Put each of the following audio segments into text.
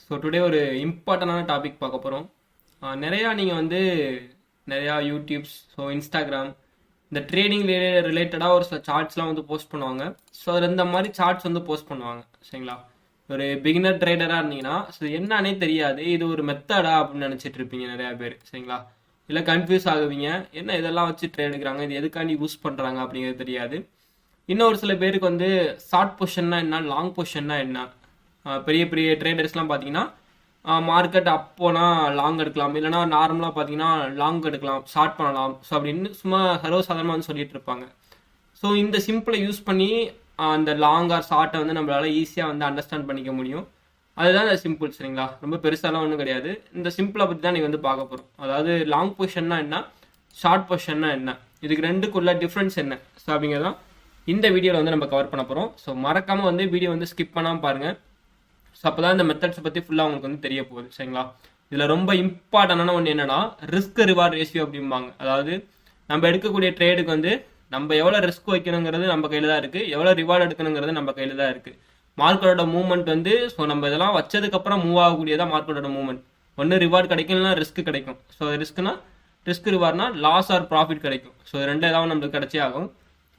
So today ஒரு இம்பார்ட்டண்டான topic பார்க்க போகிறோம். நிறையா நீங்கள் வந்து நிறையா யூடியூப்ஸ், ஸோ இன்ஸ்டாகிராம், இந்த ட்ரேடிங் ரிலேட்டடாக ஒரு சில சார்ட்ஸ்லாம் வந்து போஸ்ட் பண்ணுவாங்க. ஸோ அதில் இந்த மாதிரி சார்ட்ஸ் வந்து போஸ்ட் பண்ணுவாங்க சரிங்களா. ஒரு பிகினர் ட்ரேடராக இருந்தீங்கன்னா ஸோ என்னன்னே தெரியாது, இது ஒரு மெத்தடா அப்படின்னு நினச்சிட்டு இருப்பீங்க நிறையா பேர் சரிங்களா. இல்லை கன்ஃபியூஸ் ஆகுவீங்க, என்ன இதெல்லாம் வச்சு ட்ரேட் எடுக்கிறாங்க, இது எதுக்காண்டி யூஸ் பண்ணுறாங்க அப்படிங்கிறது தெரியாது. இன்னொரு சில பேருக்கு வந்து ஷார்ட் பொசிஷன்னா என்ன, லாங் பொசிஷன்னா என்ன. பெரிய பெரிய ட்ரேடர்ஸ்லாம் பார்த்தீங்கன்னா மார்க்கெட் அப்போனா லாங் எடுக்கலாம், இல்லைனா நார்மலாக பார்த்தீங்கன்னா லாங் எடுக்கலாம், ஷார்ட் பண்ணலாம், ஸோ அப்படின்னு சும்மா சர்வசாதாரணமாக வந்து சொல்லிட்டு இருப்பாங்க. ஸோ இந்த சிம்பிளை யூஸ் பண்ணி அந்த லாங் ஆர் ஷார்ட்டை வந்து நம்மளால ஈஸியாக வந்து அண்டர்ஸ்டாண்ட் பண்ணிக்க முடியும். அதுதான் இந்த சிம்பிள் சரிங்களா. ரொம்ப பெருசாலாம் ஒன்றும் கிடையாது. இந்த சிம்பிளை பற்றி தான் நீங்கள் வந்து பார்க்க போகிறோம். அதாவது லாங் பொசிஷன்னா என்ன, ஷார்ட் பொசிஷன்னா என்ன, இதுக்கு ரெண்டுக்குள்ள டிஃப்ரென்ஸ் என்ன, ஸோ அப்படிங்கிறதான் இந்த வீடியோவில் வந்து நம்ம கவர் பண்ண போகிறோம். ஸோ மறக்காமல் வந்து வீடியோ வந்து ஸ்கிப் பண்ணாமல் பாருங்கள். ஸோ அப்போ தான் இந்த மெத்தட்ஸை பற்றி ஃபுல்லாக உங்களுக்கு வந்து தெரிய போகுது சரிங்களா. இதில் ரொம்ப இம்பார்ட்டண்டான ஒன்று என்னன்னா ரிஸ்க் ரிவார்ட் ரேஷியோ அப்படிம்பாங்க. அதாவது நம்ம எடுக்கக்கூடிய ட்ரேடுக்கு வந்து நம்ம எவ்வளோ ரிஸ்க் வைக்கணுங்கிறது நம்ம கையில் தான் இருக்குது, எவ்வளோ ரிவார்டு எடுக்கணுங்கிறது நம்ம கையில் தான் இருக்குது. மார்க்கெட்டோட மூவ்மெண்ட் வந்து ஸோ நம்ம இதெல்லாம் வச்சதுக்கப்புறம் மூவ் ஆகக்கூடியதான் மார்க்கெட்டோட மூவ்மெண்ட். ஒன்று ரிவார்டு கிடைக்கும், இல்லைனா ரிஸ்க் கிடைக்கும். ஸோ ரிஸ்க்னா ரிஸ்க் ரிவார்ட்னா லாஸ் ஆர் ப்ராஃபிட் கிடைக்கும். ஸோ ரெண்டு ஏதாவது நம்மளுக்கு கிடைச்சே ஆகும்.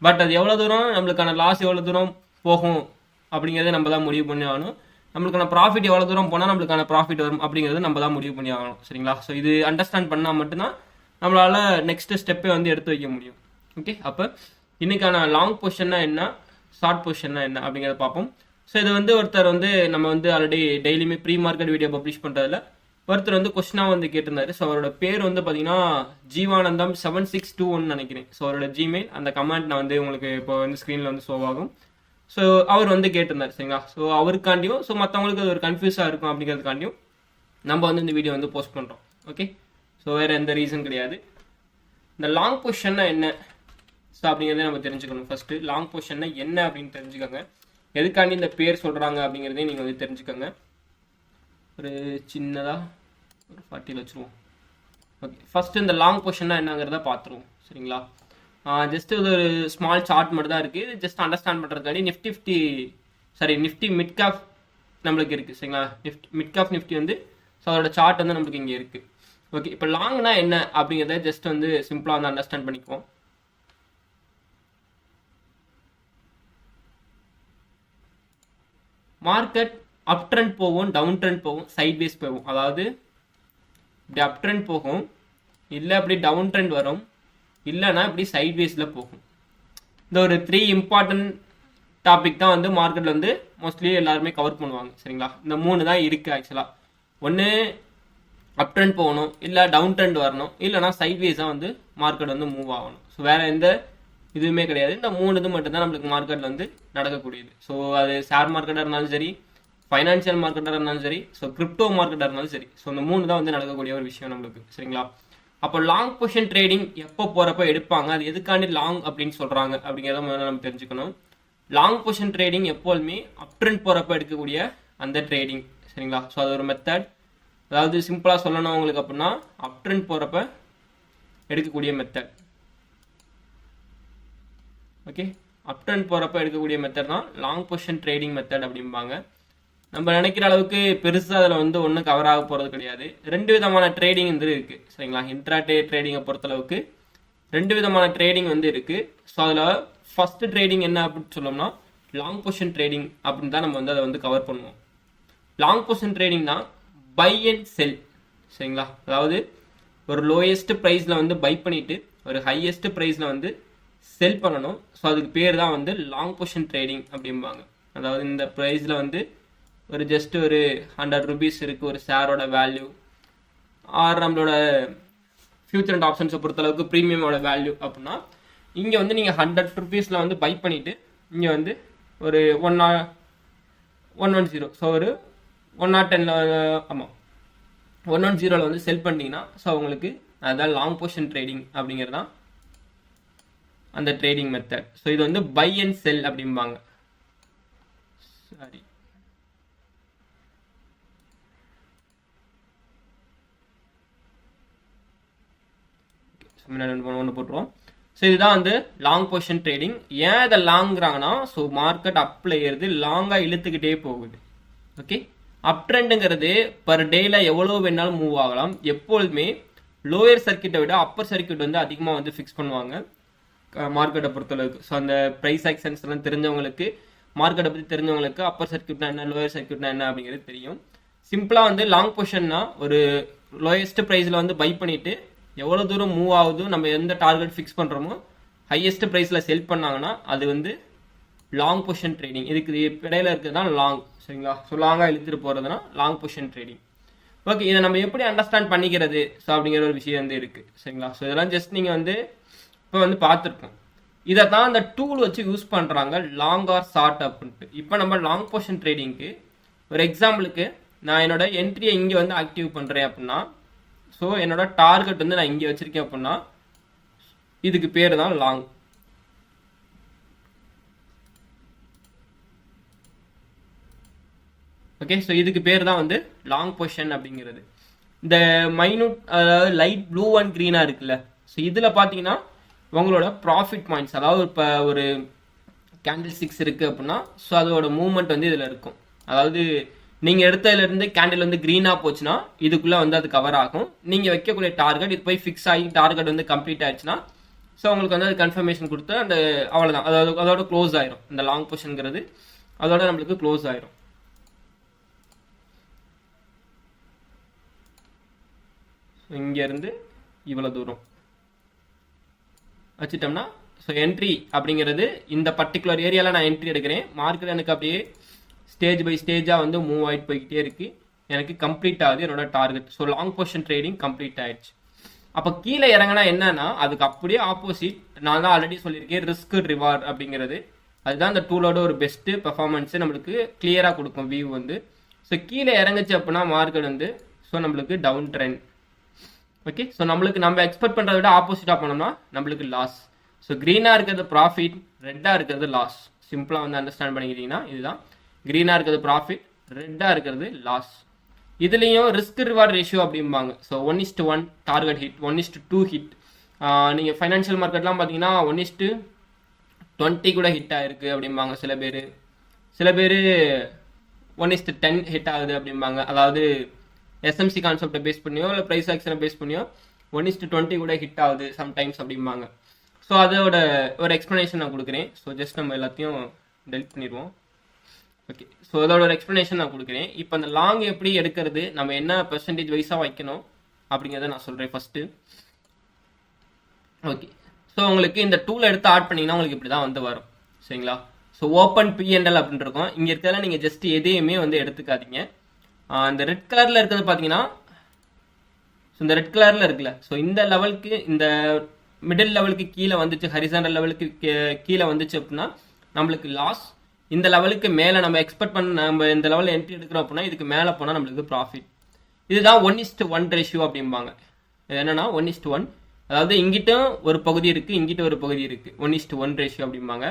பட் அது எவ்வளோ தூரம் நம்மளுக்கான லாஸ் எவ்வளோ தூரம் போகும் அப்படிங்கிறத நம்ம தான் முடிவு பண்ணி ஆகணும். நம்மளுக்கான ப்ராஃபிட் எவ்வளோ தூரம் போனால் நம்மளுக்கான ப்ராஃபிட் வரும் அப்படிங்கிறது நம்ம தான் முடிவு பண்ணி ஆகணும் சரிங்களா. ஸோ இது அண்டர்ஸ்டாண்ட் பண்ணால் மட்டும்தான் நம்மளால நெக்ஸ்ட் ஸ்டெப்பை வந்து எடுத்து வைக்க முடியும். ஓகே, அப்போ இன்னைக்கான லாங் பொசிஷன்னா என்ன, ஷார்ட் பொசிஷன்னா என்ன அப்படிங்கிறத பார்ப்போம். ஸோ இது வந்து ஒருத்தர் வந்து நம்ம வந்து ஆல்ரெடி டெய்லியுமே ப்ரீ மார்க்கெட் வீடியோ பப்ளிஷ் பண்ணுறதுல ஒருத்தர் வந்து கொஸ்டினாக வந்து கேட்டிருந்தாரு. ஸோ அவரோட பேர் வந்து பார்த்தீங்கன்னா ஜீவானந்தம் 7621 நினைக்கிறேன். ஸோ அவரோட ஜிமெயில், அந்த கமெண்ட் நான் வந்து உங்களுக்கு இப்போ வந்து ஸ்க்ரீனில் வந்து ஷோ ஆகும். ஸோ அவர் வந்து கேட்டிருந்தார் சரிங்களா. ஸோ அவருக்காண்டியும் ஸோ மற்றவங்களுக்கு அது ஒரு கன்ஃபியூஸாக இருக்கும் அப்படிங்கிறதுக்காண்டியும் நம்ம வந்து இந்த வீடியோ வந்து போஸ்ட் பண்ணுறோம். ஓகே, ஸோ வேறு எந்த ரீசன் கிடையாது. இந்த லாங் பொசிஷன்னா என்ன ஸோ அப்படிங்கிறத நம்ம தெரிஞ்சுக்கணும். ஃபஸ்ட்டு லாங் பொசிஷன்னா என்ன அப்படின்னு தெரிஞ்சுக்கோங்க. எதுக்காண்டி இந்த பேர் சொல்கிறாங்க அப்படிங்கிறதையும் நீங்கள் வந்து தெரிஞ்சுக்கோங்க. ஒரு சின்னதாக ஒரு 40 வச்சுருவோம். ஓகே, ஃபஸ்ட்டு இந்த லாங் பொசிஷன்னா என்னங்கிறத பார்த்துருவோம் சரிங்களா. ஜஸ்ட் இது ஒரு ஸ்மால் சார்ட் மட்டும் தான் இருக்குது. இது ஜஸ்ட் அண்டர்ஸ்டாண்ட் பண்ணுறதுக்காண்டி நிஃப்டி மிட் கேப் நம்மளுக்கு இருக்குது சரிங்களா. மிட் கேப் நிஃப்டி வந்து ஸோ அதோட சார்ட் வந்து நம்மளுக்கு இங்கே இருக்குது. ஓகே, இப்போ லாங்னா என்ன அப்படிங்கிறத ஜஸ்ட் வந்து சிம்பிளாக வந்து அண்டர்ஸ்டாண்ட் பண்ணிக்குவோம். மார்க்கெட் அப் ட்ரெண்ட் போகும், டவுன் ட்ரெண்ட் போகும், சைட் வேஸ் போகும். அதாவது இப்படி அப் ட்ரெண்ட் போகும், இல்லை அப்படி டவுன் ட்ரெண்ட் வரும், இல்லைன்னா இப்படி சைட் வேஸில் போகும். இந்த ஒரு 3 இம்பார்ட்டன்ட் டாபிக் தான் வந்து மார்க்கெட்டில் வந்து மோஸ்ட்லி எல்லாருமே கவர் பண்ணுவாங்க சரிங்களா. இந்த 3 தான் இருக்குது ஆக்சுவலாக. ஒன்று அப் ட்ரெண்ட் போகணும், இல்லை டவுன் ட்ரெண்ட் வரணும், இல்லைனா சைட் வேஸாக வந்து மார்க்கெட் வந்து மூவ் ஆகணும். ஸோ வேறு எந்த இதுவுமே கிடையாது. இந்த 3 இது மட்டும்தான் நம்மளுக்கு மார்க்கெட்டில் வந்து நடக்கக்கூடியது. ஸோ அது ஷேர் மார்க்கெட்டாக இருந்தாலும் சரி, ஃபைனான்சியல் மார்க்கெட்டாக இருந்தாலும் சரி, ஸோ கிரிப்டோ மார்க்கெட்டாக இருந்தாலும் சரி, ஸோ இந்த 3 தான் வந்து நடக்கக்கூடிய ஒரு விஷயம் நம்மளுக்கு சரிங்களா. அப்போ லாங் பொசிஷன் ட்ரேடிங் எப்போ போகிறப்ப எடுப்பாங்க, அது எதுக்காண்டி லாங் அப்படின்னு சொல்கிறாங்க அப்படிங்கிறத முதல்ல நம்ம தெரிஞ்சுக்கணும். லாங் பொசிஷன் ட்ரேடிங் எப்போதுமே அப் ட்ரெண்ட் போகிறப்ப எடுக்கக்கூடிய அந்த ட்ரேடிங் சரிங்களா. ஸோ அது ஒரு மெத்தட். அதாவது சிம்பிளாக சொல்லணும் உங்களுக்கு அப்படின்னா அப் ட்ரெண்ட் போகிறப்ப எடுக்கக்கூடிய மெத்தட். ஓகே, அப் ட்ரெண்ட் போகிறப்ப எடுக்கக்கூடிய மெத்தட் தான் லாங் பொசிஷன் ட்ரேடிங் மெத்தட் அப்படிம்பாங்க. நம்ம நினைக்கிற அளவுக்கு பெருசாக அதில் வந்து ஒன்றும் கவர் ஆக போகிறது கிடையாது. 2 விதமான ட்ரேடிங் வந்து இருக்குது சரிங்களா. இன்ட்ராடே ட்ரேடிங்கை பொறுத்தளவுக்கு 2 விதமான ட்ரேடிங் வந்து இருக்குது. ஸோ அதில் ஃபஸ்ட்டு ட்ரேடிங் என்ன அப்படின்னு சொல்லணும்னா லாங் பொசிஷன் ட்ரேடிங் அப்படின்னு தான் நம்ம வந்து அதை வந்து கவர் பண்ணுவோம். லாங் பொசிஷன் ட்ரேடிங் தான் பை அண்ட் செல் சரிங்களா. அதாவது ஒரு லோயஸ்ட் ப்ரைஸில் வந்து பை பண்ணிவிட்டு ஒரு ஹையஸ்ட் ப்ரைஸில் வந்து செல் பண்ணணும். ஸோ அதுக்கு பேர் தான் வந்து லாங் பொசிஷன் ட்ரேடிங் அப்படிம்பாங்க. அதாவது இந்த ப்ரைஸில் வந்து ஒரு ஜஸ்ட் ஒரு 100 rupees இருக்குது ஒரு ஷேரோட வேல்யூ, ஆர் நம்மளோட ஃபியூச்சர் அண்ட் ஆப்ஷன்ஸை பொறுத்தளவுக்கு ப்ரீமியமோட வேல்யூ அப்படின்னா இங்கே வந்து நீங்கள் 100 rupees வந்து பை பண்ணிவிட்டு இங்கே வந்து ஒரு 110 ஸோ ஒரு 110 ஆமாம் 110 வந்து செல் பண்ணிங்கன்னா ஸோ உங்களுக்கு அதுதான் லாங் பொசிஷன் ட்ரேடிங் அப்படிங்கிறது தான் அந்த ட்ரேடிங் மெத்தட். ஸோ இது வந்து பை அண்ட் செல் அப்படிம்பாங்க. சாரி, ஒன்று போட்டுருவோம். ஸோ இதுதான் வந்து லாங் பொசிஷன் ட்ரேடிங். ஏன் இதை லாங்கிறாங்கன்னா ஸோ மார்க்கெட் அப்ல ஏறுது, லாங்காக இழுத்துக்கிட்டே போகுது. ஓகே, அப் ட்ரெண்டுங்கிறது பர் டேல எவ்வளோ வேணாலும் மூவ் ஆகலாம். எப்பொழுதுமே லோயர் சர்க்கியூட்டை விட அப்பர் சர்க்கியூட் வந்து அதிகமாக வந்து ஃபிக்ஸ் பண்ணுவாங்க மார்க்கெட்டை பொறுத்தளவுக்கு. ஸோ அந்த ப்ரைஸ் ஆக்ஷன்ஸ் எல்லாம் தெரிஞ்சவங்களுக்கு, மார்க்கெட்டை பற்றி தெரிஞ்சவங்களுக்கு அப்பர் சர்க்கியூட்னா என்ன, லோயர் சர்க்கியூட்னா என்ன அப்படிங்கிறது தெரியும். சிம்பிளாக வந்து லாங் பொசிஷன்னா ஒரு லோயஸ்ட் ப்ரைஸில் வந்து பை பண்ணிட்டு எவ்வளோ தூரம் மூவ் ஆகுதோ, நம்ம எந்த டார்கெட் ஃபிக்ஸ் பண்ணுறோமோ ஹையஸ்ட் ப்ரைஸில் செல் பண்ணாங்கன்னா அது வந்து லாங் பொசிஷன் ட்ரேடிங். இதுக்கு இடையில இருக்கிறது தான் லாங். சரிங்களா? ஸோ லாங்காக இழுத்துட்டு போகிறதுனா லாங் பொசிஷன் ட்ரேடிங். ஓகே, இதை நம்ம எப்படி அண்டர்ஸ்டாண்ட் பண்ணிக்கிறது ஸோ அப்படிங்கிற ஒரு விஷயம் வந்து இருக்குது. சரிங்களா? ஸோ இதெல்லாம் ஜஸ்ட் நீங்கள் வந்து இப்போ வந்து பார்த்துருக்கோம். இதை தான் அந்த டூல் வச்சு யூஸ் பண்ணுறாங்க, லாங் ஆர் ஷார்ட் அப்படின்ட்டு. இப்போ நம்ம லாங் பொசிஷன் ட்ரேடிங்க்கு ஒரு எக்ஸாம்பிளுக்கு நான் என்னோட என்ட்ரியை இங்கே வந்து ஆக்டிவ் பண்ணுறேன் அப்படின்னா, ஸோ என்னோட டார்கெட் வந்து நான் இங்கே வச்சிருக்கேன் அப்படின்னா இதுக்கு பேர் தான் லாங். ஓகே, ஸோ இதுக்கு பேர் தான் வந்து லாங் பொசிஷன் அப்படிங்கிறது. இந்த மைனூட் அதாவது லைட் ப்ளூ அண்ட் க்ரீனாக இருக்குல்ல, ஸோ இதில் பார்த்தீங்கன்னா உங்களோட ப்ராஃபிட் பாயிண்ட்ஸ், அதாவது இப்போ ஒரு கேண்டில் ஸ்டிக்ஸ் இருக்குது அப்படின்னா ஸோ அதோட மூவ்மெண்ட் வந்து இதில் இருக்கும். அதாவது நீங்கள் எடுத்ததுலேருந்து கேண்டில் வந்து க்ரீனாக போச்சுன்னா இதுக்குள்ளே வந்து அது கவர் ஆகும். நீங்கள் வைக்கக்கூடிய டார்கெட் இது போய் ஃபிக்ஸ் ஆகி டார்கெட் வந்து கம்ப்ளீட் ஆயிடுச்சுன்னா ஸோ உங்களுக்கு வந்து அது கன்ஃபர்மேஷன் கொடுத்து அந்த அவ்வளோதான், அதோட க்ளோஸ் ஆயிரும். இந்த லாங் பொசிஷனுங்கிறது அதோட நம்மளுக்கு க்ளோஸ் ஆயிரும். இங்கேருந்து இவ்வளோ தூரம் வச்சுட்டோம்னா ஸோ என்ட்ரி அப்படிங்கிறது இந்த பர்டிகுலர் ஏரியாவில் நான் என்ட்ரி எடுக்கிறேன். மார்க்கெட் எனக்கு அப்படியே ஸ்டேஜ் பை ஸ்டேஜாக வந்து மூவ் ஆகிட்டு போய்கிட்டே இருக்குது. எனக்கு கம்ப்ளீட் ஆகுது என்னோட target. So long position trading complete ஆயிடுச்சு. அப்போ கீழே இறங்கினா என்னன்னா அதுக்கு அப்படியே ஆப்போசிட். நான் தான் ஆல்ரெடி சொல்லியிருக்கேன், ரிஸ்க் ரிவார்ட் அப்படிங்கிறது. அதுதான் இந்த டூலோட ஒரு பெஸ்ட்டு பெர்ஃபார்மன்ஸு, நம்மளுக்கு கிளியராக கொடுக்கும் வியூ வந்து. ஸோ கீழே இறங்குச்சு அப்படின்னா மார்க்கெட் வந்து ஸோ நம்மளுக்கு டவுன் ட்ரெண்ட். ஓகே, ஸோ நம்மளுக்கு நம்ம எக்ஸ்பெக்ட் பண்ணுறத விட ஆப்போசிட்டாக போனோம்னா நம்மளுக்கு லாஸ். ஸோ க்ரீனாக இருக்கிறது ப்ராஃபிட், ரெட்டாக இருக்கிறது லாஸ். சிம்பிளாக வந்து அண்டர்ஸ்டாண்ட் பண்ணிக்கிட்டீங்கன்னா இதுதான். க்ரீனாக இருக்கிறது ப்ராஃபிட், ரெட்டாக இருக்கிறது லாஸ். இதுலேயும் ரிஸ்க் ரிவார்ட் ரேஷியோ அப்படிம்பாங்க. So 1:1 target hit, 1:2 hit. நீங்கள் ஃபைனான்ஷியல் மார்க்கெட்லாம் பார்த்தீங்கன்னா 1:20 கூட ஹிட் ஆகிருக்கு அப்படிம்பாங்க சில பேர். 1:10 ஹிட் ஆகுது அப்படிம்பாங்க. அதாவது எஸ்எம்சி கான்செப்டை பேஸ் பண்ணியோ இல்லை ப்ரைஸ் ஆக்ஷனை பேஸ் பண்ணியோ 1:20 கூட ஹிட் ஆகுது சம்டைம்ஸ் அப்படிம்பாங்க. ஸோ அதோட ஒரு எக்ஸ்ப்ளனேஷன் நான் கொடுக்குறேன். ஸோ ஜஸ்ட் நம்ம எல்லாத்தையும் டெலிட் பண்ணிடுவோம். ஓகே, ஸோ அதோட ஒரு எக்ஸ்ப்ளனேஷன் நான் கொடுக்குறேன். இப்போ அந்த லாங் எப்படி எடுக்கிறது, நம்ம என்ன பெர்சன்டேஜ் வைஸாக வைக்கணும் அப்படிங்கிறத நான் சொல்கிறேன் ஃபஸ்ட்டு. ஓகே, ஸோ உங்களுக்கு இந்த டூல் எடுத்து ஆட் பண்ணிங்கன்னா உங்களுக்கு இப்படி தான் வந்து வரும். சரிங்களா? ஸோ ஓப்பன் பிஎன்எல் அப்படின்னு இருக்கும். இங்கே இருக்கிறத நீங்கள் ஜஸ்ட் எதையுமே வந்து எடுத்துக்காதீங்க. இந்த ரெட் கலரில் இருக்கிறது பார்த்தீங்கன்னா ஸோ இந்த ரெட் கலரில் இருக்குல்ல, ஸோ இந்த லெவலுக்கு, இந்த மிடில் லெவலுக்கு கீழே வந்துச்சு, ஹரிசாண்டல் லெவலுக்கு கீழே வந்துச்சு அப்படின்னா நம்மளுக்கு லாஸ். இந்த லெவலுக்கு மேலே நம்ம எக்ஸ்பெக்ட் பண்ண நம்ம இந்த லெவலில் என்ட்ரி எடுக்கிறோம் அப்படின்னா இதுக்கு மேலே போனால் நம்மளுக்கு ப்ராஃபிட். இதுதான் 1:1 ரேஷியோ அப்படிம்பாங்க. இது என்னன்னா 1:1, அதாவது இங்கிட்டும் ஒரு பகுதி இருக்குது, இங்கிட்ட ஒரு பகுதி இருக்குது. 1:1 ரேஷியோ அப்படிம்பாங்க.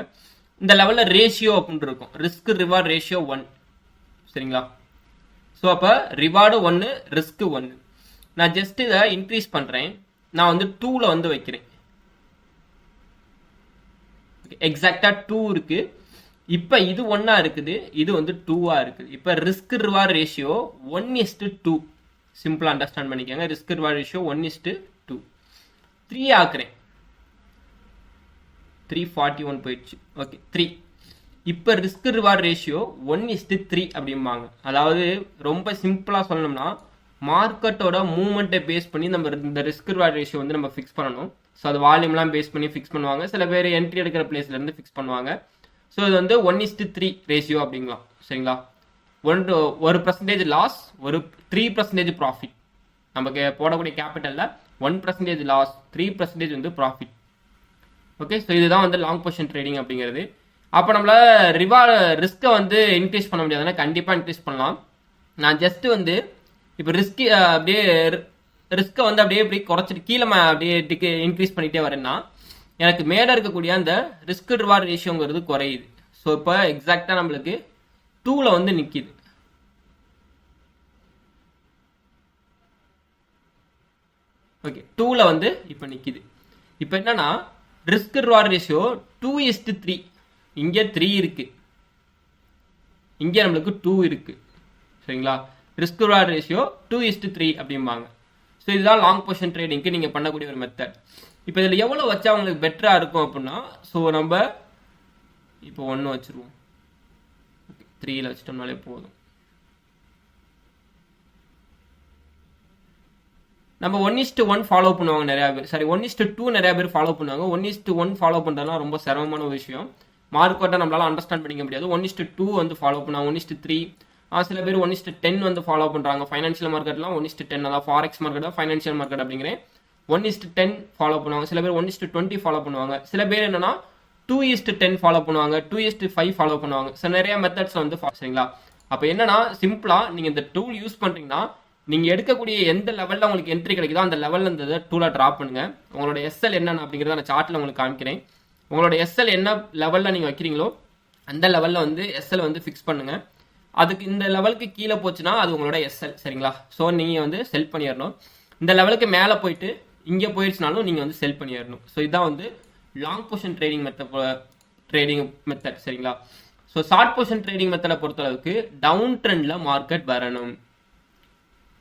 இந்த லெவலில் ரேஷியோ அப்படின்னு இருக்கும், ரிஸ்க் ரிவார்ட் ரேஷியோ 1. சரிங்களா? ஸோ அப்போ ரிவார்டு 1, ரிஸ்க்கு 1. நான் ஜஸ்ட் இதை இன்க்ரீஸ் பண்ணுறேன். நான் வந்து 2ல் வந்து வைக்கிறேன். எக்ஸாக்டாக 2 இருக்குது. இப்போ இது 1 இருக்குது, இது வந்து 2 இருக்குது. இப்போ ரிஸ்க் ரிவார்ட் ரேஷியோ 1:2. சிம்பிளாக அண்டர்ஸ்டாண்ட் பண்ணிக்கோங்க. Risk reward ratio 1:2. 3 ஆக்குறேன். 341 போயிடுச்சு. ஓகே, 3. இப்போ ரிஸ்க் ரிவார்ட் ரேஷியோ 1:3 அப்படிம்பாங்க. அதாவது ரொம்ப சிம்பிளாக சொல்லணும்னா மார்க்கெட்டோட மூவ்மெண்ட்டை பேஸ் பண்ணி நம்ம இந்த ரிஸ்க் ரிவார்ட் ரேஷியோ வந்து நம்ம ஃபிக்ஸ் பண்ணணும். ஸோ அது வால்யூம்லாம் பேஸ் பண்ணி ஃபிக்ஸ் பண்ணுவாங்க. சில பேர் என்ட்ரி எடுக்கிற பிளேஸ்லேருந்து ஃபிக்ஸ் பண்ணுவாங்க. ஸோ இது வந்து 1:3 ரேஷியோ அப்படிங்களாம். சரிங்களா? ஒரு பர்சன்டேஜ் லாஸ், ஒரு 3% ப்ராஃபிட். நமக்கு போடக்கூடிய கேபிட்டலில் 1% லாஸ், 3% வந்து ப்ராஃபிட். ஓகே, ஸோ இதுதான் வந்து லாங் பொசிஷன் ட்ரேடிங் அப்படிங்கிறது. அப்போ நம்மளால் ரிஸ்க்கை வந்து இன்க்ரீஸ் பண்ண முடியாதுன்னா கண்டிப்பாக இன்க்ரீஸ் பண்ணலாம். நான் ஜஸ்ட்டு வந்து இப்போ அப்படியே ரிஸ்க்கை வந்து அப்படியே இப்படி குறைச்சிட்டு கீழே அப்படியே இன்க்ரீஸ் பண்ணிகிட்டே வரேன்னா எனக்கு மேலே இருக்கக்கூடிய அந்த ரிஸ்க் ரிவார்ட் ரேஷியோங்கிறது குறையுது. ஸோ இப்போ எக்ஸாக்டாக நம்மளுக்கு 2ல் வந்து நிற்கிது. ஓகே, 2ல் வந்து இப்போ நிற்கிது. இப்போ என்னன்னா ரிஸ்க் ரிவார்ட் ரேஷியோ 2:3. இங்கே 3 இருக்கு, இங்கே நம்மளுக்கு 2 இருக்கு. சரிங்களா. ரிஸ்க் ரிவார்ட் ரேஷியோ 2:3 அப்படிம்பாங்க. ஸோ இதுதான் லாங் பொசிஷன் ட்ரேடிங்க்கு நீங்கள் பண்ணக்கூடிய ஒரு மெத்தட். இப்போ இதில் எவ்வளோ வச்சா உங்களுக்கு பெட்டராக இருக்கும் அப்படின்னா, ஸோ நம்ம இப்போ 1 வச்சுருவோம், 3ல் வச்சிட்டோம்னாலே போதும். நம்ம 1:1 ஃபாலோ பண்ணுவாங்க நிறையா பேர், சாரி 1:2 நிறையா பேர் ஃபாலோ பண்ணுவாங்க. 1:1 ஃபாலோ பண்ணுறதுலாம் ரொம்ப சிரமமான ஒரு விஷயம். மார்க்கெட்டை நம்மளால அண்டர்ஸ்டாண்ட் பண்ணிக்க முடியாது. 1:2 வந்து ஃபாலோ பண்ணுவாங்க, 1:3 சில பேர் 1:10 வந்து ஃபாலோ பண்ணுறாங்க. ஃபைனான்ஷியல் மார்க்கெட்லாம் 1:10, அதாவது ஃபாரெக்ஸ் மார்க்கெட் ஃபைனான்ஷியல் மார்க்கெட் அப்படிங்கிறேன். 1:10 ஃபாலோ பண்ணுவாங்க. சில பேர் 1:20 ஃபாலோ பண்ணுவாங்க. சில பேர் என்னன்னா 2:10 ஃபாலோ பண்ணுவாங்க, 2:5 ஃபாலோ பண்ணுவாங்க. ஸோ நிறைய மெத்தட்ஸ் வந்து சரிங்களா. அப்போ என்னன்னா சிம்பிளா நீங்கள் இந்த டூல் யூஸ் பண்ணுறீங்கன்னா, நீங்கள் எடுக்கக்கூடிய எந்த லெவலில் உங்களுக்கு என்ட்ரி கிடைக்குதோ அந்த லெவலில் இந்த டூலை ட்ராப் பண்ணுங்க. உங்களோட எஸ்எல் என்னன்னு அப்படிங்கிறத நான் சார்ட்டில் உங்களுக்கு காமிக்கிறேன். உங்களோட எஸ்எல் என்ன லெவலில் நீங்கள் வைக்கிறீங்களோ அந்த லெவலில் வந்து எஸ்எல் வந்து ஃபிக்ஸ் பண்ணுங்க. அதுக்கு இந்த லெவலுக்கு கீழே போச்சுன்னா அது உங்களோட எஸ்எல், சரிங்களா. ஸோ நீங்கள் வந்து செல் பண்ணிடணும். இந்த லெவலுக்கு மேலே போயிட்டு இங்கே போயிடுச்சுனாலும் நீங்கள் வந்து செல் பண்ணிடணும். ஸோ இதுதான் வந்து லாங் பொசிஷன் ட்ரேடிங் மெத்தட், சரிங்களா. ஸோ ஷார்ட் பொசிஷன் ட்ரேடிங் மெத்தடை பொறுத்தளவுக்கு டவுன் ட்ரெண்டில் மார்க்கெட் வரணும்.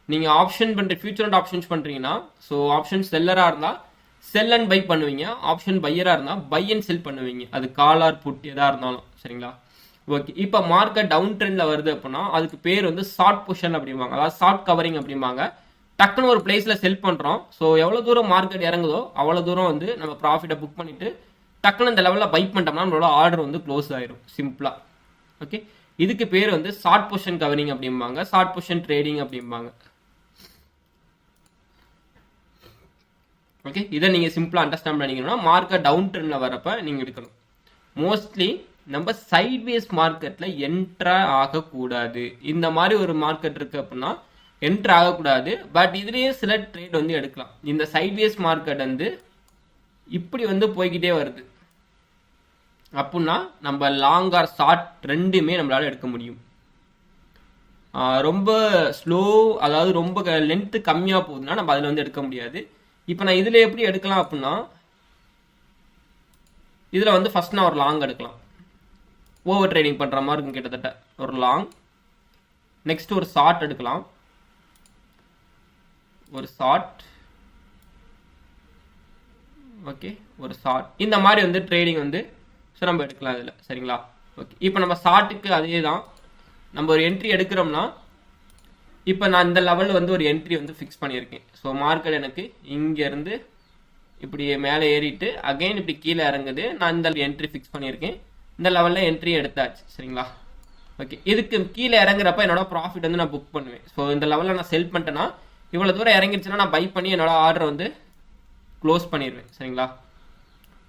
நீங்கள் ஆப்ஷன் பண்ணுற ஃபியூச்சர் அண்ட் ஆப்ஷன்ஸ் பண்ணுறீங்கன்னா, ஸோ ஆப்ஷன் செல்லராக இருந்தால் செல் அண்ட் பை பண்ணுவீங்க, ஆப்ஷன் பையராக இருந்தால் பை அண்ட் செல் பண்ணுவீங்க. அது கால் ஆர் புட் எதாக இருந்தாலும், சரிங்களா. ஓகே, இப்போ மார்க்கெட் டவுன் ட்ரெண்டில் வருது அப்படின்னா அதுக்கு பேர் வந்து ஷார்ட் பொசிஷன் அப்படிம்பாங்க, அதாவது ஷார்ட் கவரிங் அப்படிம்பாங்க. டக்குன்னு ஒரு பிளேஸில் செல் பண்ணுறோம். ஸோ எவ்வளோ தூரம் மார்க்கெட் இறங்குதோ அவ்வளோ தூரம் வந்து நம்ம ப்ராஃபிட்டை புக் பண்ணிவிட்டு டக்குன்னு இந்த லெவலில் பை பண்ணிட்டோம்னா நம்மளோட ஆர்டர் வந்து க்ளோஸ் ஆயிடும், சிம்பிளாக. ஓகே, இதுக்கு பேர் வந்து ஷார்ட் பொசிஷன் கவரிங் அப்படிம்பாங்க, ஷார்ட் பொசிஷன் ட்ரேடிங் அப்படிம்பாங்க. ஓகே, இதை நீங்கள் சிம்பிளாக அண்டர்ஸ்டாண்ட் பண்ணிக்கணும்னா மார்க்கெட் டவுன் ட்ரெண்டில் வரப்போ நீங்கள் எடுக்கணும். மோஸ்ட்லி நம்ம சைட்வேஸ் மார்க்கெட்டில் என்ட்ரா ஆகக்கூடாது. இந்த மாதிரி ஒரு மார்க்கெட் இருக்குது அப்படின்னா என்ட்ரு ஆகக்கூடாது. பட் இதுலேயே சில ட்ரேட் வந்து எடுக்கலாம். இந்த சைட்வேஸ் மார்க்கெட் வந்து இப்படி வந்து போய்கிட்டே வருது அப்படின்னா நம்ம லாங் ஆர் ஷார்ட் ரெண்டுமே நம்மளால எடுக்க முடியும். ரொம்ப ஸ்லோ, அதாவது ரொம்ப லென்த்து கம்மியாக போகுதுன்னா நம்ம அதில் வந்து எடுக்க முடியாது. இப்போ நான் இதில் எப்படி எடுக்கலாம் அப்படின்னா, இதில் வந்து ஃபர்ஸ்ட் நான் ஒரு லாங் எடுக்கலாம், ஓவர் ட்ரேடிங் பண்ணுற மாதிரி இருக்கும் கிட்டத்தட்ட. ஒரு லாங், நெக்ஸ்ட் ஒரு ஷார்ட் எடுக்கலாம், ஒரு ஷார்ட், ஓகே ஒரு ஷார்ட். இந்த மாதிரி வந்து ட்ரேடிங் வந்து ஸோ நம்ம எடுக்கலாம் இதில், சரிங்களா. ஓகே, இப்போ நம்ம ஷார்ட்டுக்கு அதே தான். நம்ம ஒரு என்ட்ரி எடுக்கிறோம்னா இப்போ நான் இந்த லெவலில் வந்து ஒரு என்ட்ரி வந்து ஃபிக்ஸ் பண்ணியிருக்கேன். ஸோ மார்க்கெட் எனக்கு இங்கேருந்து இப்படி மேலே ஏறிட்டு அகைன் இப்படி கீழே இறங்குது. நான் இந்த என்ட்ரி ஃபிக்ஸ் பண்ணியிருக்கேன், இந்த லெவலில் என்ட்ரி எடுத்தாச்சு, சரிங்களா. ஓகே, இதுக்கு கீழே இறங்குறப்ப என்னோட ப்ராஃபிட் வந்து நான் புக் பண்ணுவேன். ஸோ இந்த லெவலில் நான் செல் பண்ணிட்டேன்னா இவ்வளோ தூரம் இறங்கிடுச்சுன்னா நான் பை பண்ணி என்னோட ஆர்டர் வந்து க்ளோஸ் பண்ணிடுவேன், சரிங்களா.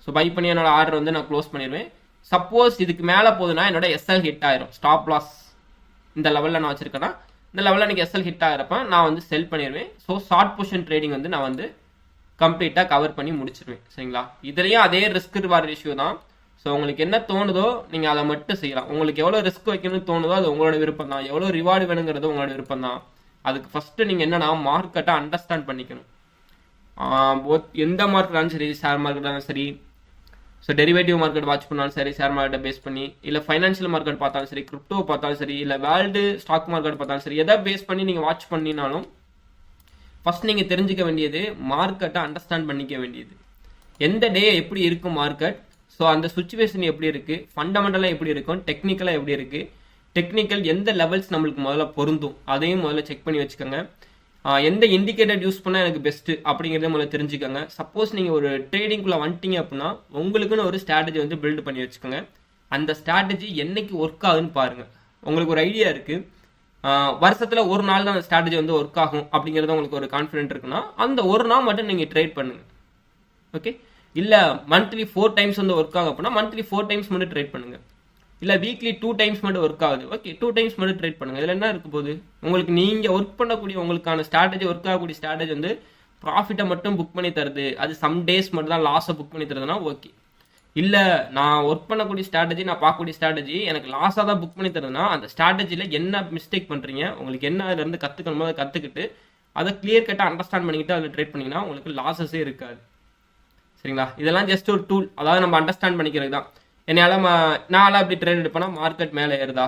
ஸோ பை பண்ணி என்னோட ஆர்டர் வந்து நான் க்ளோஸ் பண்ணிடுவேன். சப்போஸ் இதுக்கு மேலே போகுதுன்னா என்னோட எஸ்எல் ஹிட் ஆயிரும். ஸ்டாப் லாஸ் இந்த லெவலில் நான் வச்சிருக்கேன்னா இந்த லெவலில் எனக்கு எஸ்எல் ஹிட் ஆகிறப்ப நான் வந்து செல் பண்ணிடுவேன். ஸோ ஷார்ட் பொசிஷன் ட்ரேடிங் வந்து நான் வந்து கம்ப்ளீட்டாக கவர் பண்ணி முடிச்சிருவேன், சரிங்களா. இதுலேயும் அதே ரிஸ்க் ரிவார்ட் ரேஷியோ தான். ஸோ உங்களுக்கு என்ன தோணுதோ நீங்கள் அதை மட்டும் செய்யலாம். உங்களுக்கு எவ்வளோ ரிஸ்க் வைக்கணும்னு தோணுதோ அது உங்களோட விருப்பம் தான். எவ்வளோ ரிவார்டு வேணுங்கிறது உங்களோட விருப்பம் தான். அதுக்கு ஃபஸ்ட்டு நீங்கள் என்னன்னா மார்க்கெட்டை அண்டர்ஸ்டாண்ட் பண்ணிக்கணும். எந்த மார்க்கெட்டாலும் சரி, ஷேர் மார்க்கெட்டாலும் சரி, ஸோ டெரிவேட்டிவ் மார்க்கெட் வாட்ச் பண்ணாலும் சரி, ஷேர் மார்க்கெட்டை பேஸ் பண்ணி, இல்லை ஃபைனான்ஷியல் மார்க்கெட் பார்த்தாலும் சரி, கிரிப்டோ பார்த்தாலும் சரி, இல்லை வேர்ல்டு ஸ்டாக் மார்க்கெட் பார்த்தாலும் சரி, எதை பேஸ் பண்ணி நீங்கள் வாட்ச் பண்ணினாலும் ஃபர்ஸ்ட் நீங்கள் தெரிஞ்சுக்க வேண்டியது மார்க்கெட்டை அண்டர்ஸ்டாண்ட் பண்ணிக்க வேண்டியது. எந்த டே எப்படி இருக்கும் மார்க்கெட், ஸோ அந்த சுச்சுவேஷன் எப்படி இருக்குது, ஃபண்டமெண்டலாக எப்படி இருக்கும், டெக்னிக்கலாக எப்படி இருக்குது, டெக்னிக்கல் எந்த லெவல்ஸ் நம்மளுக்கு முதல்ல பொருந்தும் அதையும் முதல்ல செக் பண்ணி வச்சுக்கோங்க. எந்த இண்டிகேட்டர் யூஸ் பண்ணால் எனக்கு பெஸ்ட்டு அப்படிங்கிறத முதல்ல தெரிஞ்சுக்கோங்க. சப்போஸ் நீங்கள் ஒரு ட்ரேடிங்குள்ளே வந்துட்டீங்க அப்படின்னா உங்களுக்குன்னு ஒரு ஸ்ட்ராட்டஜி வந்து பில்டு பண்ணி வச்சுக்கோங்க. அந்த ஸ்ட்ராட்டஜி என்னைக்கு ஒர்க் ஆகுதுன்னு பாருங்கள். உங்களுக்கு ஒரு ஐடியா இருக்குது, வருஷத்தில் ஒரு நாள் தான் அந்த ஸ்ட்ராட்டஜி வந்து ஒர்க் ஆகும் அப்படிங்கிறது உங்களுக்கு ஒரு கான்ஃபிடென்ட் இருக்குன்னா அந்த ஒரு நாள் மட்டும் நீங்கள் ட்ரேட் பண்ணுங்கள். ஓகே, இல்லை மந்த்லி 4 டைம்ஸ் வந்து ஒர்க் ஆகும் அப்படின்னா மந்த்லி 4 டைம்ஸ் மட்டும் ட்ரேட் பண்ணுங்கள். இல்லை வீக்லி 2 டைம்ஸ் மட்டும் ஒர்க் ஆகுது, ஓகே 2 டைம்ஸ் மட்டும் ட்ரேட் பண்ணுங்கள். இதில் என்ன இருக்க போகுது, உங்களுக்கு நீங்கள் ஒர்க் பண்ணக்கூடிய உங்களுக்கான ஸ்ட்ராட்டஜி, ஒர்க் ஆகக்கூடிய ஸ்ட்ராட்டஜி வந்து ப்ராஃபிட்டை மட்டும் புக் பண்ணி தருது, அது சம் டேஸ் மட்டும் தான் லாஸை புக் பண்ணி தருதுன்னா ஓகே. இல்லை நான் ஒர்க் பண்ணக்கூடிய ஸ்ட்ராட்டஜி, நான் பார்க்கக்கூடிய ஸ்ட்ராட்டஜி எனக்கு லாஸாக தான் புக் பண்ணி தருதுன்னா அந்த ஸ்ட்ராட்டஜியில் என்ன மிஸ்டேக் பண்ணுறீங்க, உங்களுக்கு என்ன அதிலேருந்து கற்றுக்கணுமோ அதை கற்றுக்கிட்டு அதை கிளியர் கட்டாக அண்டர்ஸ்டாண்ட் பண்ணிக்கிட்டு அதில் ட்ரேட் பண்ணிங்கன்னா உங்களுக்கு லாஸஸே இருக்காது, சரிங்களா. இதெல்லாம் ஜஸ்ட் ஒரு டூல், அதாவது நம்ம அண்டர்ஸ்டாண்ட் பண்ணிக்கிறது தான். என்னால் நான்லாம் இப்படி ட்ரேட் எடுப்பேன்னா மார்க்கெட் மேலே ஏறுதா,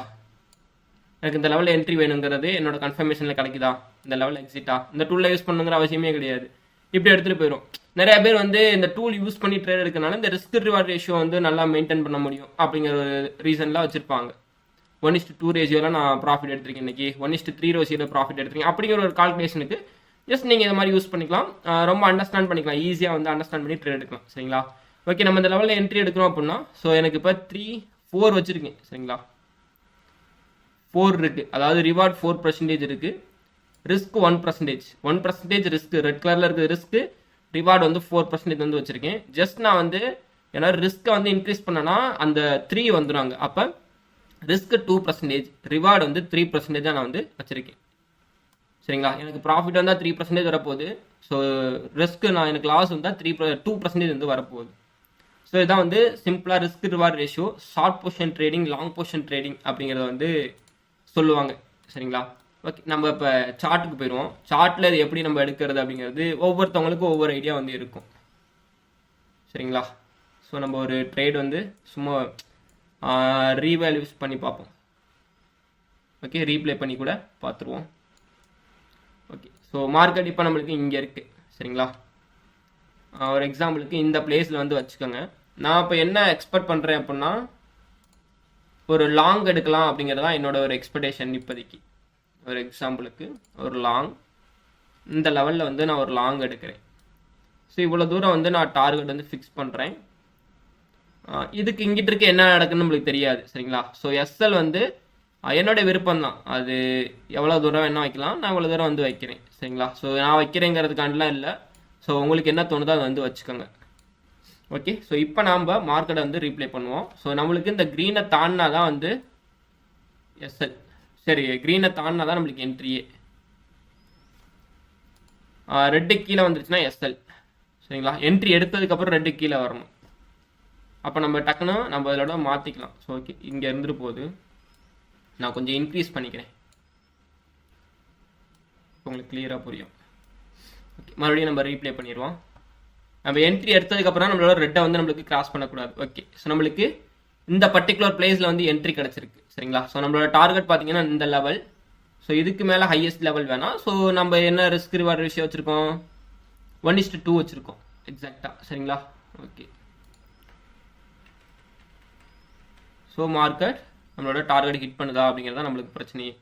எனக்கு இந்த லெவலில் என்ட்ரி வேணுங்கிறது என்னோட கன்ஃபர்மேஷனில் கிடைக்குதா, இந்த லெவலில் எக்ஸிட்டா, இந்த டூலில் யூஸ் பண்ணுங்கிற அவசியமே கிடையாது. இப்படி எடுத்துகிட்டு போயிடும். நிறைய பேர் வந்து இந்த டூல் யூஸ் பண்ணி ட்ரேட் எடுக்கனால இந்த ரிஸ்க் ரிவார்ட் ரேஷியோ வந்து நல்லா மெயின்டைன் பண்ண முடியும் அப்படிங்கிற ஒரு ரீசன்லாம் வச்சிருப்பாங்க. 1:2 ரேஷியோவில் நான் ப்ராஃபிட் எடுத்திருக்கேன் இன்னைக்கு, 1:3 ரேஷியோவில் ப்ராஃபிட் எடுத்திருக்கேன் அப்படிங்கிற ஒரு கால்குலேஷனுக்கு ஜஸ்ட் நீங்கள் இந்த மாதிரி யூஸ் பண்ணிக்கலாம். ரொம்ப அண்டர்ஸ்டாண்ட் பண்ணிக்கலாம், ஈஸியாக வந்து அண்டர்ஸ்டாண்ட் பண்ணி ட்ரேட் எடுக்கலாம். சரிங்களா? ஓகே, நம்ம இந்த லெவலில் என்ட்ரி எடுக்கிறோம் அப்படின்னா, ஸோ எனக்கு இப்போ 3-4 வச்சுருக்கேன். சரிங்களா? 4 இருக்குது, அதாவது ரிவார்ட் 4% இருக்குது, ரிஸ்க் 1%. 1% ரிஸ்க், ரெட் கலரில் இருக்குது ரிஸ்க்கு, ரிவார்டு வந்து 4% வந்து வச்சுருக்கேன். ஜஸ்ட் நான் வந்து ஏன்னா ரிஸ்க்கை வந்து இன்க்ரீஸ் பண்ணனா அந்த 3 வந்துடுவாங்க. அப்போ ரிஸ்க் 2%, ரிவார்டு வந்து 3% நான் வந்து வச்சுருக்கேன். சரிங்களா? எனக்கு ப்ராஃபிட் வந்தால் 3% வரப்போகுது. ஸோ ரிஸ்க் எனக்கு லாஸ் வந்தால் 2% வந்து வரப்போகுது. ஸோ இதான் வந்து சிம்பிளாக risk reward ratio, short position trading, long position trading அப்படிங்கிறத வந்து சொல்லுவாங்க. சரிங்களா? ஓகே, நம்ம இப்போ சார்ட்டுக்கு போயிடுவோம். சார்ட்டில் இது எப்படி நம்ம எடுக்கிறது அப்படிங்கிறது ஒவ்வொருத்தவங்களுக்கும் ஒவ்வொரு ஐடியா வந்து இருக்கும். சரிங்களா? ஸோ நம்ம ஒரு ட்ரேட் வந்து சும்மா ரீவேல்யூஸ் பண்ணி பார்ப்போம். ஓகே, ரீப்ளே பண்ணி கூட பார்த்துருவோம். ஓகே, ஸோ மார்க்கெட் இப்போ நம்மளுக்கு இங்கே இருக்குது. சரிங்களா? ஒரு எக்ஸாம்பிளுக்கு இந்த பிளேஸில் வந்து வச்சுக்கோங்க. நான் இப்போ என்ன எக்ஸ்பெக்ட் பண்ணுறேன் அப்படின்னா, ஒரு லாங் எடுக்கலாம் அப்படிங்கிறதான் என்னோட ஒரு எக்ஸ்பெக்டேஷன் இப்போதைக்கு. ஒரு எக்ஸாம்பிளுக்கு ஒரு லாங், இந்த லெவலில் வந்து நான் ஒரு லாங் எடுக்கிறேன். ஸோ இவ்வளோ தூரம் வந்து நான் டார்கெட் வந்து ஃபிக்ஸ் பண்ணுறேன். இதுக்கு இங்கிட்டு இருக்க என்ன நடக்குன்னு நம்மளுக்கு தெரியாது. சரிங்களா? ஸோ எஸ்எல் வந்து என்னோட விருப்பம் தான், அது எவ்வளோ தூரம் வேணால் வைக்கலாம், நான் இவ்வளோ தூரம் வந்து வைக்கிறேன். சரிங்களா? ஸோ நான் வைக்கிறேங்கிறதுக்காண்டிலாம் இல்லை. ஸோ உங்களுக்கு என்ன தோணுதோ அதை வந்து வச்சுக்கோங்க. ஓகே, ஸோ இப்போ நாம் மார்க்கெட்டை வந்து ரீப்ளே பண்ணுவோம். ஸோ நம்மளுக்கு இந்த க்ரீனை தாண்டினா தான் வந்து எஸ்எல். சரி, க்ரீனை தாண்டினா தான் நம்மளுக்கு என்ட்ரியே. ரெட்டு கீழே வந்துருச்சுன்னா எஸ்எல். சரிங்களா? என்ட்ரி எடுத்ததுக்கப்புறம் ரெட்டு கீழே வரணும். அப்போ நம்ம டக்குன்னு நம்ம இதோட மாற்றிக்கலாம். ஸோ ஓகே, இங்கே இருந்துட்டு போகுது, நான் கொஞ்சம் இன்க்ரீஸ் பண்ணிக்கிறேன், உங்களுக்கு கிளியராக புரியும். ஓகே, மறுபடியும் நம்ம ரீப்ளே பண்ணிடுவோம். நம்ம என்ட்ரி எடுத்ததுக்கப்புறம் நம்மளோட ரெட்டை வந்து நம்மளுக்கு கிராஸ் பண்ணக்கூடாது. ஓகே, ஸோ நம்மளுக்கு இந்த பர்டிகுலர் பிளேஸில் வந்து என்ட்ரி கிடச்சிருக்கு. சரிங்களா? ஸோ நம்மளோட டார்கெட் பார்த்தீங்கன்னா இந்த லெவல். ஸோ இதுக்கு மேலே ஹையஸ்ட் லெவல் வேணாம். ஸோ நம்ம என்ன ரிஸ்க் ரிவார்ட் ரேஷியோ வச்சுருக்கோம், 1:2 வச்சுருக்கோம் எக்ஸாக்டாக. சரிங்களா? ஓகே, ஸோ மார்க்கெட் நம்மளோட டார்கெட் ஹிட் பண்ணுதா அப்படிங்கிறதா நம்மளுக்கு பிரச்சனையே.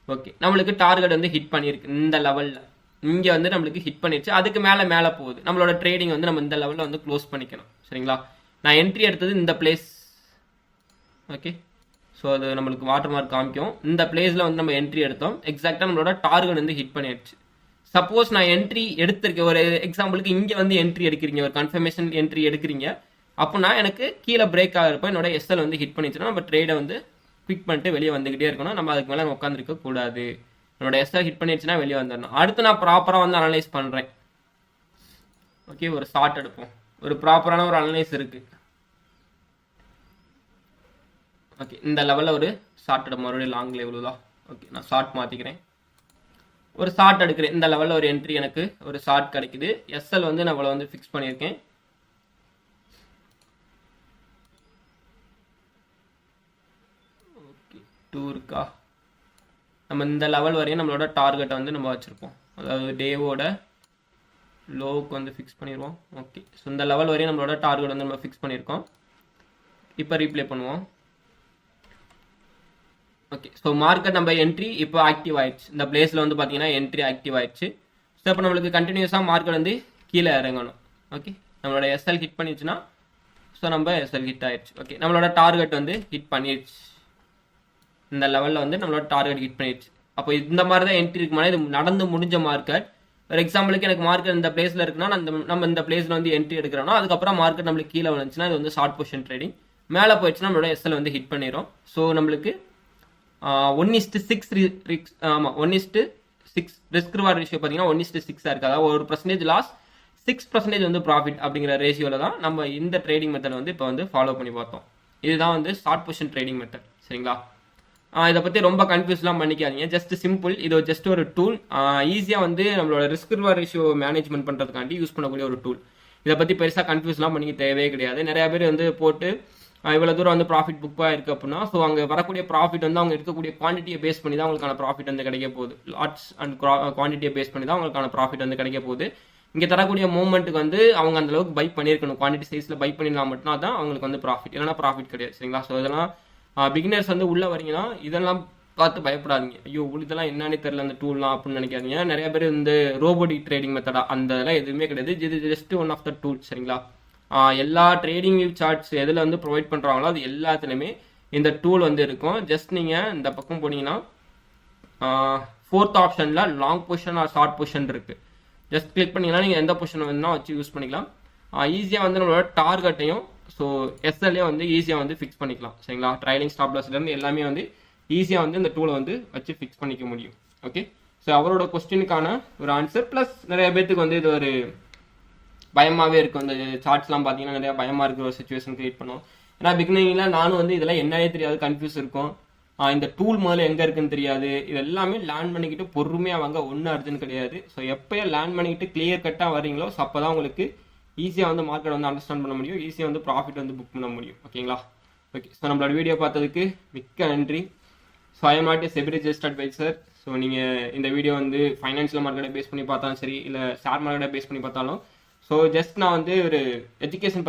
ஓகே, நம்மளுக்கு டார்கெட் வந்து ஹிட் பண்ணியிருக்கு இந்த லெவலில், இங்கே வந்து நம்மளுக்கு ஹிட் பண்ணிடுச்சு. அதுக்கு மேலே போகுது. நம்மளோட ட்ரேடிங் வந்து நம்ம இந்த லெவலில் வந்து க்ளோஸ் பண்ணிக்கணும். சரிங்களா? நான் என்ட்ரி எடுத்தது இந்த பிளேஸ். ஓகே, ஸோ அது நம்மளுக்கு வாட்டர் மார்க் காமிக்கும். இந்த பிளேஸில் வந்து நம்ம என்ட்ரி எடுத்தோம், எக்ஸாக்டாக நம்மளோட டார்கெட் வந்து ஹிட் பண்ணிடுச்சு. சப்போஸ் நான் என்ட்ரி எடுத்திருக்கேன், ஒரு எக்ஸாம்பிளுக்கு இங்கே வந்து என்ட்ரி எடுக்கிறீங்க, ஒரு கன்ஃபர்மேஷன் என்ட்ரி எடுக்கிறீங்க அப்படின்னா, எனக்கு கீழே பிரேக் ஆகிறப்ப என்னோட எஸ்எல் வந்து ஹிட் பண்ணிச்சுன்னா நம்ம ட்ரேடை வந்து குவிக் பண்ணிட்டு வெளியே வந்துக்கிட்டே இருக்கணும். நம்ம அதுக்கு மேலே உட்காந்துருக்க கூடாது. என்னோட எஸ்எல் ஹிட் பண்ணிடுச்சுன்னா வெளியே வந்துடணும். அடுத்து நான் ப்ராப்பராக வந்து அனலைஸ் பண்ணுறேன். ஓகே, ஒரு ஷார்ட் எடுப்போம். ஒரு ப்ராப்பரான ஒரு அனலைஸ் இருக்குது. ஓகே, இந்த லெவலில் ஒரு ஷார்ட் எடுப்போம், மறுபடியும் லாங் லெவலில் தான். ஓகே, நான் ஷார்ட் மாற்றிக்கிறேன், ஒரு ஷார்ட் எடுக்கிறேன். இந்த லெவலில் ஒரு என்ட்ரி, எனக்கு ஒரு ஷார்ட் கிடைக்குது. எஸ்எல் வந்து நான் இவ்வளோ வந்து ஃபிக்ஸ் பண்ணியிருக்கேன். ஓகே, 2 இருக்கா? நம்ம இந்த லெவல் வரையும் நம்மளோட டார்கெட்டை வந்து நம்ம வச்சுருப்போம், அதாவது டேவோட லோவுக்கு வந்து ஃபிக்ஸ் பண்ணிடுவோம். ஓகே, ஸோ இந்த லெவல் வரையும் நம்மளோட டார்கெட் வந்து நம்ம ஃபிக்ஸ் பண்ணியிருக்கோம். இப்போ ரீப்ளே பண்ணுவோம். ஓகே, ஸோ மார்க்கெட் நம்ம என்ட்ரி இப்போ ஆக்டிவ் ஆயிடுச்சு. இந்த பிளேஸில் வந்து பார்த்தீங்கன்னா என்ட்ரி ஆக்டிவ் ஆயிடுச்சு. ஸோ இப்போ நம்மளுக்கு கண்டினியூஸாக மார்க்கெட் வந்து கீழே இறங்கணும். ஓகே, நம்மளோட எஸ்எல் ஹிட் பண்ணிடுச்சுன்னா, ஸோ நம்ம எஸ்எல் ஹிட் ஆயிடுச்சு. ஓகே, நம்மளோட டார்கெட் வந்து ஹிட் பண்ணிடுச்சு. இந்த லெவலில் வந்து நம்மளோட டார்கெட் ஹிட் பண்ணிடுச்சு. அப்போ இந்த மாதிரி தான் என்ட்ரி இருக்குமானா இது நடந்து முடிஞ்ச மார்க்கெட். ஒரு எக்ஸாம்பிளுக்கு எனக்கு மார்க்கெட் இந்த பிளேஸில் இருக்குன்னா, நம்ம இந்த பிளேஸில் வந்து என்ட்ரி எடுக்கிறோம்னா, அதுக்கப்புறம் மார்க்கெட் நம்மளுக்கு கீழே வந்துச்சுன்னா இது வந்து ஷார்ட் பொசிஷன் ட்ரேடிங். மேலே போயிடுச்சுன்னா நம்மளோட எஸ்எல் வந்து ஹிட் பண்ணிடும். ஸோ நம்மளுக்கு 1:6 ஆமாம் 1:6 ரிஸ்க் ரிவார்ட் ரேஷியோ பார்த்தீங்கன்னா 1:6 இருக்குது. அதாவது 1% லாஸ், 6% வந்து ப்ராஃபிட் அப்படிங்கிற ரேஷியோவில் தான் நம்ம இந்த ட்ரேடிங் மெத்தட் வந்து இப்போ வந்து ஃபாலோ பண்ணி பார்த்தோம். இதுதான் வந்து ஷார்ட் பொசிஷன் ட்ரேடிங் மெத்தட். சரிங்களா? இதை பற்றி ரொம்ப கன்ஃபியூஸ்லாம் பண்ணிக்காதீங்க. ஜஸ்ட் சிம்பிள், இது ஜஸ்ட் ஒரு டூல். ஈஸியாக வந்து நம்மளோட ரிஸ்க் ரிவார்ட் ரேஷியோ மேனேஜ்மெண்ட் பண்ணுறதுக்காண்டி யூஸ் பண்ணக்கூடிய ஒரு டூல். இதை பற்றி பெருசாக கன்ஃபியூஸ்லாம் பண்ணிக்க தேவையே கிடையாது. நிறையா பேர் வந்து போட்டு இவ்வளோ தூரம் வந்து ப்ராஃபிட் புக்காக இருக்குது அப்படின்னா ஸோ அங்கே வரக்கூடிய ப்ராஃபிட் வந்து அவங்க இருக்கக்கூடிய குவான்டிட்டியை பேஸ் பண்ணி தான் அவங்களுக்கான ப்ராஃபிட் வந்து கிடைக்க போகுது. லாட்ஸ் அண்ட் குவான்டிட்டியை பேஸ் பண்ணி தான் அவங்களுக்கான ப்ராஃபிட் வந்து கிடைக்க போகுது. இங்கே தரக்கூடிய மூவ்மெண்ட்டுக்கு வந்து அவங்க அந்த அளவுக்கு பை பண்ணியிருக்கணும், குவான்டிட்டி சைஸில் பை பண்ணினா மட்டும்னா தான் அவங்களுக்கு வந்து ப்ராஃபிட், இல்லைனா ப்ராஃபிட் கிடையாது. சரிங்களா? ஸோ இதெல்லாம் பிகினர்ஸ் வந்து உள்ளே வரீங்கன்னா இதெல்லாம் பார்த்து பயப்படாதீங்க. ஐயோ இதெல்லாம் என்னன்னே தெரியல அந்த டூல்லாம் அப்படின்னு நினைக்காதீங்க. நிறைய பேர் இந்த ரோபோட்டிக் ட்ரேடிங் மெத்தடா அந்த இதெல்லாம் எதுவுமே கிடையாது. இது just one of the tool. சரிங்களா? எல்லா ட்ரேடிங் வியூ சார்ட்ஸ் எதில் வந்து ப்ரொவைட் பண்ணுறாங்களோ அது எல்லாத்துலேயுமே இந்த டூல் வந்து இருக்கும். ஜஸ்ட் நீங்கள் இந்த பக்கம் போனீங்கன்னா 4th ஆப்ஷனில் long position R short position இருக்குது. ஜஸ்ட் கிளிக் பண்ணிங்கன்னா நீங்கள் எந்த பொசிஷன் வேணும்னா வச்சு யூஸ் பண்ணிக்கலாம். ஈஸியாக வந்து நம்மளோட டார்கெட்டையும் ஸோ எஸ்எல்ஏ வந்து ஈஸியாக வந்து ஃபிக்ஸ் பண்ணிக்கலாம். சரிங்களா? ட்ரைலிங் ஸ்டாப் லாஸ்லேருந்து எல்லாமே வந்து ஈஸியாக வந்து இந்த டூலை வந்து வச்சு ஃபிக்ஸ் பண்ணிக்க முடியும். ஓகே, ஸோ அவரோட கொஸ்டினுக்கான ஒரு ஆன்சர். ப்ளஸ் நிறைய பேர்த்துக்கு வந்து இது ஒரு பயமாகவே இருக்கும். இந்த சார்ட்ஸ்லாம் பார்த்தீங்கன்னா நிறையா பயமாக இருக்கிற ஒரு சுச்சுவேஷன் கிரியேட் பண்ணும். ஏன்னா பிகினிங்கில் நானும் வந்து இதெல்லாம் என்னன்னே தெரியாது, கன்ஃபியூஸ் இருக்கும். இந்த டூல் முதல்ல எங்கே இருக்குன்னு தெரியாது. இது எல்லாமே லேர்ன் பண்ணிக்கிட்டு பொறுமையாக வாங்க, ஒன்றும் அர்ஜென்ட் கிடையாது. ஸோ எப்போயே லேர்ன் பண்ணிக்கிட்டு கிளியர் கட்டாக வரீங்களோ ஸோ அப்போ தான் உங்களுக்கு ஈஸியாக வந்து மார்க்கெட் வந்து அண்டர்ஸ்டாண்ட் பண்ண முடியும், ஈஸியாக வந்து ப்ராஃபிட் வந்து புக் பண்ண முடியும். ஓகேங்களா? ஓகே, ஸோ நம்மளோட வீடியோ பார்த்ததுக்கு மிக்க நன்றி. So I am not a SEBI registered advisor. So நீங்கள் இந்த வீடியோ வந்து ஃபைனான்ஷியல் மார்க்கெட்டை பேஸ் பண்ணி பார்த்தாலும் சரி, இல்லை ஷேர் மார்க்கெட்டை பேஸ் பண்ணி பார்த்தாலும் ஸோ ஜஸ்ட் நான் வந்து ஒரு எஜுகேஷன்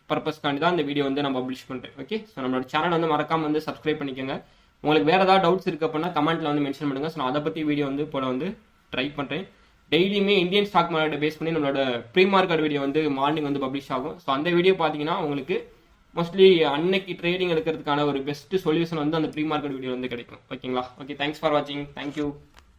பர்பஸ்க்காண்டி தான் இந்த வீடியோ வந்து நான் பப்ளிஷ் பண்ணுறேன். ஓகே, ஸோ நம்மளோட சேனல் வந்து மறக்காமல் வந்து சப்ஸ்கிரைப் பண்ணிக்கோங்க. உங்களுக்கு வேறு ஏதாவது டவுட்ஸ் இருக்குது அப்படின்னா கமெண்ட்டில் வந்து மென்ஷன் பண்ணுங்கள். ஸோ நான் அதை பற்றி வீடியோ வந்து போட வந்து ட்ரை பண்ணுறேன். டெய்லியுமே இந்தியன் ஸ்டாக் மார்க்கெட்டை பேஸ் பண்ணி நம்மளோட ப்ரீ மார்க்கெட் வீடியோ வந்து மார்னிங் வந்து பப்ளிஷ் ஆகும். ஸோ அந்த வீடியோ பார்த்தீங்கன்னா உங்களுக்கு மோஸ்ட்லி அன்னைக்கு ட்ரேடிங் எடுக்கிறதுக்கான ஒரு பெஸ்ட் சொல்யூஷன் வந்து அந்த ப்ரீ மார்க்கெட் வீடியோ வந்து கிடைக்கும். ஓகேங்களா? ஓகே, தேங்க்ஸ் ஃபார் வாட்சிங். தேங்க்யூ.